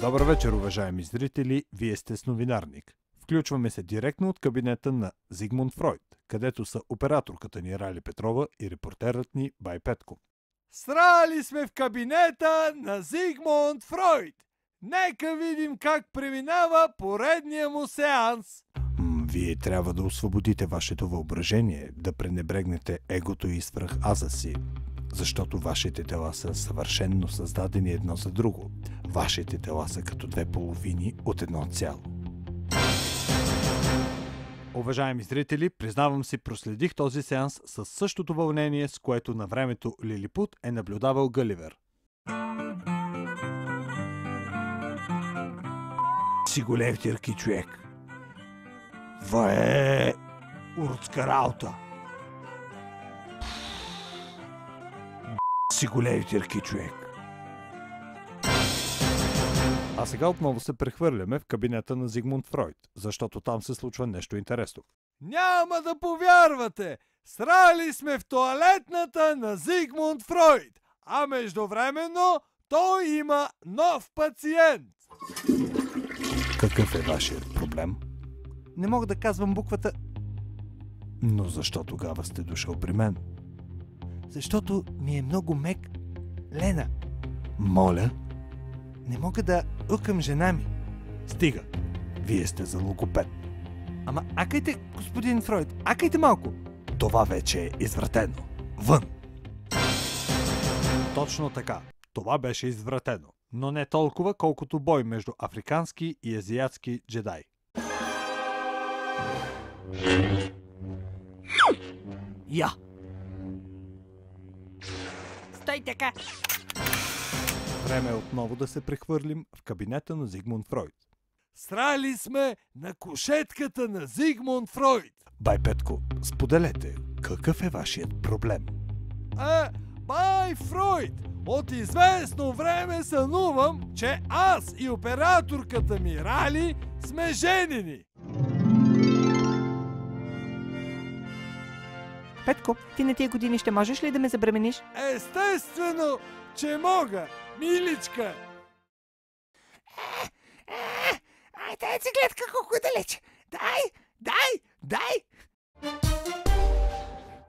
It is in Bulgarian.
Добър вечер, уважаеми зрители, вие сте с Новинарник. Включваме се директно от кабинета на Зигмунд Фройд, където са операторката ни Рали Петрова и репортерът ни Бай Петко. Срали сме в кабинета на Зигмунд Фройд! Нека видим как преминава поредния му сеанс! Вие трябва да освободите вашето въображение, да пренебрегнете егото и свръхаза си, защото вашите тела са съвършенно създадени едно за друго. Вашите тела са като две половини от едно цяло. Уважаеми зрители, признавам си, проследих този сеанс със същото вълнение, с което на времето Лилипут е наблюдавал Гъливер. Си голем тирки, човек. Това е уродска работа. Си големи тирки, човек. А сега отново се прехвърляме в кабинета на Зигмунд Фройд, защото там се случва нещо интересно. Няма да повярвате! Срали сме в тоалетната на Зигмунд Фройд, а междувременно той има нов пациент. Какъв е вашият проблем? Не мога да казвам буквата. Но защо тогава сте дошъл при мен? Защото ми е много мек. Лена. Моля? Не мога да укам жена ми. Стига. Вие сте за логопед. Ама акайте, господин Фройд, акайте малко. Това вече е извратено. Вън! Точно така. Това беше извратено. Но не толкова, колкото бой между африкански и азиатски джедай. Я! Стой така! Време е отново да се прехвърлим в кабинета на Зигмунд Фройд. Срали сме на кушетката на Зигмунд Фройд. Бай Петко, споделете, какъв е вашият проблем? Бай Фройд, от известно време сънувам, че аз и операторката ми Рали сме женени. Петко, ти на тия години ще можеш ли да ме забремениш? Естествено, че мога, миличка. Ай, дай си гледка колко далеч. Дай!